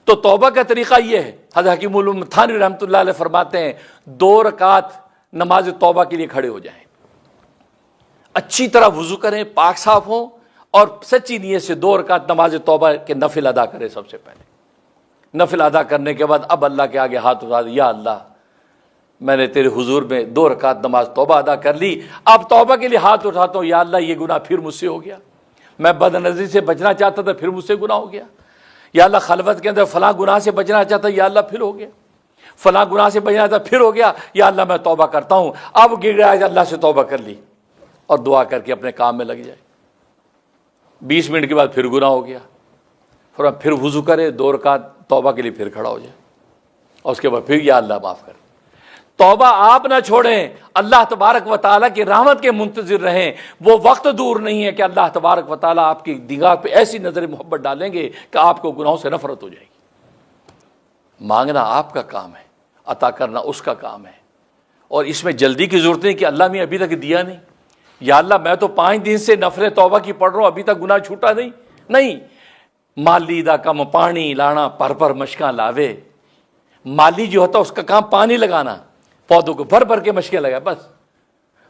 تو توبہ کا طریقہ یہ ہے، حضرت حکیم الامت تھانوی رحمۃ اللہ علیہ فرماتے ہیں 2 رکعت نماز توبہ کے لیے کھڑے ہو جائیں، اچھی طرح وضو کریں، پاک صاف ہوں، اور سچی نیت سے 2 رکعت نماز توبہ کے نفل ادا کریں۔ سب سے پہلے نفل ادا کرنے کے بعد اب اللہ کے آگے ہاتھ اٹھا دیں، یا اللہ میں نے تیرے حضور میں 2 رکعت نماز توبہ ادا کر لی، اب توبہ کے لیے ہاتھ اٹھاتا ہوں، یا اللہ یہ گناہ پھر مجھ سے ہو گیا، میں بد نظری سے بچنا چاہتا تھا پھر مجھ سے گناہ ہو گیا، یا اللہ خلوت کے اندر فلاں گناہ سے بچنا چاہتا، یا اللہ پھر ہو گیا، فلاں گناہ سے بچنا چاہتا پھر ہو گیا، یا اللہ میں توبہ کرتا ہوں، اب گر رہا ہے اللہ سے توبہ کر لی، اور دعا کر کے اپنے کام میں لگ جائے۔ 20 منٹ کے بعد پھر گناہ ہو گیا، پھر وضو کرے، 2 رکعت توبہ کے لیے پھر کھڑا ہو جائے، اور اس کے بعد پھر یا اللہ معاف کر۔ توبہ آپ نہ چھوڑیں، اللہ تبارک و تعالیٰ کی رحمت کے منتظر رہیں، وہ وقت دور نہیں ہے کہ اللہ تبارک و تعالیٰ آپ کی نگاہ پہ ایسی نظر محبت ڈالیں گے کہ آپ کو گناہوں سے نفرت ہو جائے گی۔ مانگنا آپ کا کام ہے، عطا کرنا اس کا کام ہے، اور اس میں جلدی کی ضرورت نہیں کہ اللہ نے ابھی تک دیا نہیں، یا اللہ میں تو 5 دن سے نفل توبہ کی پڑھ رہا ہوں ابھی تک گناہ چھوٹا نہیں۔ مالی دا کم پانی لانا پر مشکاں لاوے، مالی جو ہوتا اس کا کام پانی لگانا، پودوں کو بھر کے مشکیں لگا، بس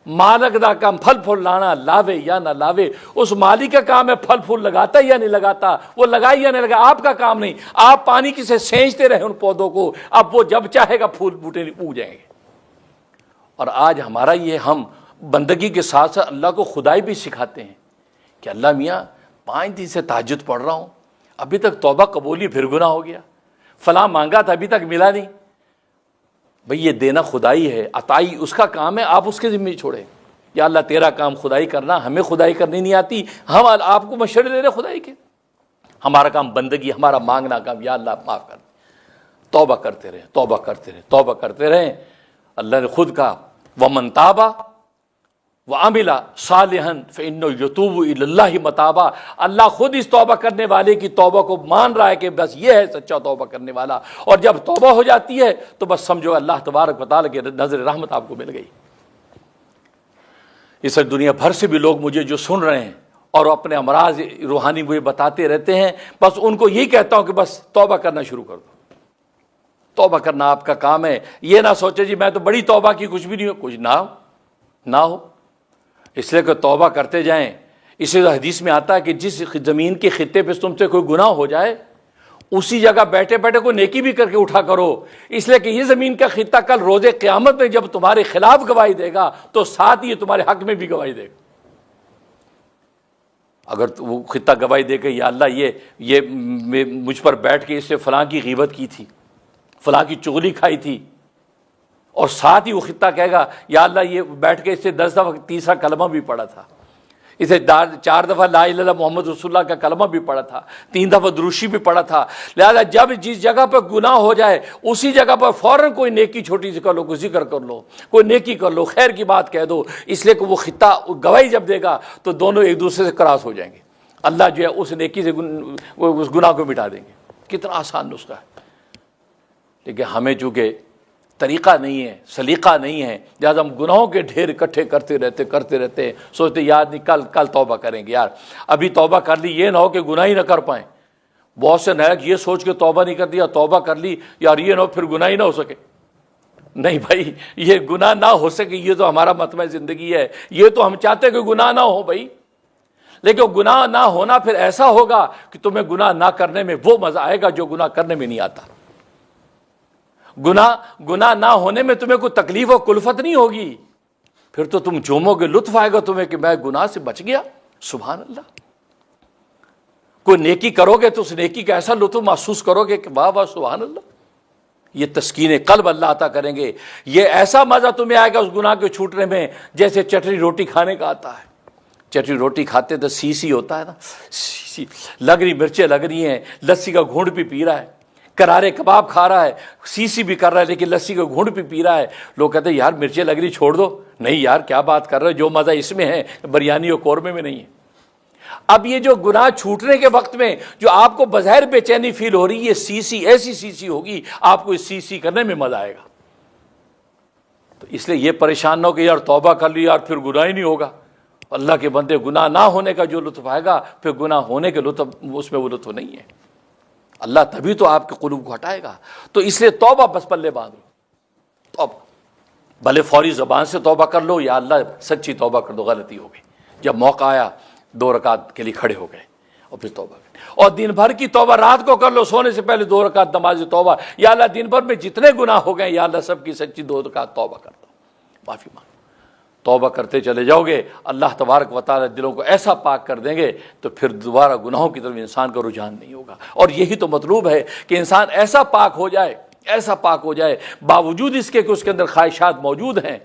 مالک دا کام پھل پھول لانا، لاوے یا نہ لاوے، اس مالی کا کام ہے پھل پھول لگاتا یا نہیں لگاتا، وہ لگائے یا نہیں لگا، آپ کا کام نہیں، آپ پانی کسے سینچتے رہے ان پودوں کو، اب وہ جب چاہے گا پھول بوٹے اگ جائیں گے۔ اور آج ہمارا یہ ہم بندگی کے ساتھ ساتھ اللہ کو خدائی بھی سکھاتے ہیں کہ اللہ میاں 5 دن سے تہجد پڑھ رہا ہوں، ابھی تک توبہ قبولی پھر گناہ ہو گیا، فلاں مانگا تھا ابھی تک ملا نہیں۔ بھئی یہ دینا خدائی ہے، عطائی اس کا کام ہے، آپ اس کے ذمہ چھوڑیں۔ یا اللہ تیرا کام خدائی کرنا، ہمیں خدائی کرنی نہیں آتی، ہم آپ کو مشورے دے رہے خدائی کے، ہمارا کام بندگی، ہمارا مانگنا کام، یا اللہ معاف کر۔ توبہ کرتے رہیں، توبہ کرتے رہیں، توبہ کرتے رہیں۔ اللہ نے خود کہا وَمَن تَابَ وَعَمِلَ صَالِحًا فَإِنَّهُ يَتُوبُ إِلَى اللَّهِ مَتَابًا، اللہ خود اس توبہ کرنے والے کی توبہ کو مان رہا ہے کہ بس یہ ہے سچا توبہ کرنے والا، اور جب توبہ ہو جاتی ہے تو بس سمجھو اللہ تبارک و تعالیٰ کی نظر رحمت آپ کو مل گئی۔ اس دنیا بھر سے بھی لوگ مجھے جو سن رہے ہیں اور اپنے امراض روحانی مجھے بتاتے رہتے ہیں، بس ان کو یہی کہتا ہوں کہ بس توبہ کرنا شروع کر دو، توبہ کرنا آپ کا کام ہے۔ یہ نہ سوچے جی میں تو بڑی توبہ کی، کچھ بھی نہیں ہو، کچھ نہ ہو، اس لیے کہ توبہ کرتے جائیں۔ اسی حدیث میں آتا ہے کہ جس زمین کے خطے پہ تم سے کوئی گناہ ہو جائے، اسی جگہ بیٹھے بیٹھے کوئی نیکی بھی کر کے اٹھا کرو، اس لیے کہ یہ زمین کا خطہ کل روز قیامت میں جب تمہارے خلاف گواہی دے گا تو ساتھ ہی تمہارے حق میں بھی گواہی دے گا۔ اگر وہ خطہ گواہی دے کہ یا اللہ یہ مجھ پر بیٹھ کے اس سے فلاں کی غیبت کی تھی، فلاں کی چغلی کھائی تھی، اور ساتھ ہی وہ خطہ کہے گا یا اللہ یہ بیٹھ کے اس سے 10 دفعہ تیسرا کلمہ بھی پڑھا تھا، اسے 4 دفعہ لا الہ الا اللہ محمد رسول اللہ کا کلمہ بھی پڑھا تھا، 3 دفعہ دروشی بھی پڑھا تھا، لہذا جب جس جگہ پر گناہ ہو جائے اسی جگہ پر فوراً کوئی نیکی چھوٹی سی کر لو، کوئی ذکر کر لو، کوئی نیکی کر لو، خیر کی بات کہہ دو، اس لیے کہ وہ خطہ گواہی جب دے گا تو دونوں ایک دوسرے سے کراس ہو جائیں گے، اللہ جو ہے اس نیکی سے اس گناہ کو مٹا دیں گے۔ کتنا آسان نسخہ ہے، لیکن ہمیں چونکہ طریقہ نہیں ہے، سلیقہ نہیں ہے، لہٰذا ہم گناہوں کے ڈھیر اکٹھے کرتے رہتے ہیں، سوچتے یاد نہیں کل توبہ کریں گے، یار ابھی توبہ کر لی، یہ نہ ہو کہ گناہ ہی نہ کر پائیں۔ بہت سے نائک یہ سوچ کے توبہ نہیں کر دیا، توبہ کر لی یار یہ نہ ہو پھر گناہ ہی نہ ہو سکے۔ نہیں بھائی، یہ گناہ نہ ہو سکے یہ تو ہمارا مطمع زندگی ہے، یہ تو ہم چاہتے ہیں کہ گناہ نہ ہو بھائی، لیکن گناہ نہ ہونا پھر ایسا ہوگا کہ تمہیں گناہ نہ کرنے میں وہ مزہ آئے گا جو گناہ کرنے میں نہیں آتا۔ گناہ نہ ہونے میں تمہیں کوئی تکلیف و کلفت نہیں ہوگی، پھر تو تم جومو گے، لطف آئے گا تمہیں کہ میں گناہ سے بچ گیا، سبحان اللہ۔ کوئی نیکی کرو گے تو اس نیکی کا ایسا لطف محسوس کرو گے کہ واہ واہ سبحان اللہ، یہ تسکین قلب اللہ عطا کریں گے، یہ ایسا مزہ تمہیں آئے گا اس گناہ کے چھوٹنے میں جیسے چٹنی روٹی کھانے کا آتا ہے۔ چٹنی روٹی کھاتے تو سی ہوتا ہے نا، سی لگ رہی، مرچیں لگ رہی ہیں، لسی کا گھونٹ بھی پی رہا ہے، کرارے کباب کھا رہا ہے، سی بھی کر رہا ہے، لیکن لسی کا گھونٹ بھی پی رہا ہے۔ لوگ کہتے ہیں یار مرچیں لگ رہی چھوڑ دو، نہیں یار کیا بات کر رہے ہو، جو مزہ اس میں ہے بریانی اور قورمے میں نہیں ہے۔ اب یہ جو گناہ چھوٹنے کے وقت میں جو آپ کو بظاہر بے چینی فیل ہو رہی ہے، یہ سی ایسی سی ہوگی، آپ کو اس سی کرنے میں مزہ آئے گا۔ تو اس لیے یہ پریشان نہ ہو کہ یار توبہ کر لی یار پھر گناہ ہی نہیں ہوگا۔ اللہ کے بندے، گناہ نہ ہونے کا جو لطف آئے گا پھر گناہ ہونے کے لطف اس میں وہ لطف نہیں ہے۔ اللہ تبھی تو آپ کے قلوب کو ہٹائے گا. تو اس لیے توبہ بس پلے باندھ لو. توبہ بھلے فوری زبان سے توبہ کر لو یا اللہ سچی توبہ کر دو, غلطی ہو گئی, جب موقع آیا 2 رکعت کے لیے کھڑے ہو گئے اور پھر توبہ کر. اور دن بھر کی توبہ رات کو کر لو, سونے سے پہلے 2 رکعت نماز توبہ, یا اللہ دن بھر میں جتنے گناہ ہو گئے یا اللہ سب کی سچی 2 رکعت توبہ کر دو, معافی مانگو. توبہ کرتے چلے جاؤ گے, اللہ تبارک و تعالی دلوں کو ایسا پاک کر دیں گے تو پھر دوبارہ گناہوں کی طرف انسان کا رجحان نہیں ہوگا. اور یہی تو مطلوب ہے کہ انسان ایسا پاک ہو جائے, ایسا پاک ہو جائے, باوجود اس کے کہ اس کے اندر خواہشات موجود ہیں,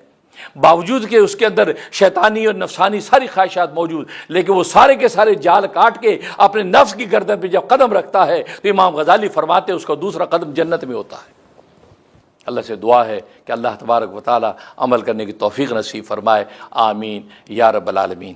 باوجود کہ اس کے اندر شیطانی اور نفسانی ساری خواہشات موجود, لیکن وہ سارے کے سارے جال کاٹ کے اپنے نفس کی گردن پہ جب قدم رکھتا ہے تو امام غزالی فرماتے ہیں اس کا دوسرا قدم جنت میں ہوتا ہے. اللہ سے دعا ہے کہ اللہ تبارک و تعالی عمل کرنے کی توفیق نصیب فرمائے. آمین یا رب العالمین.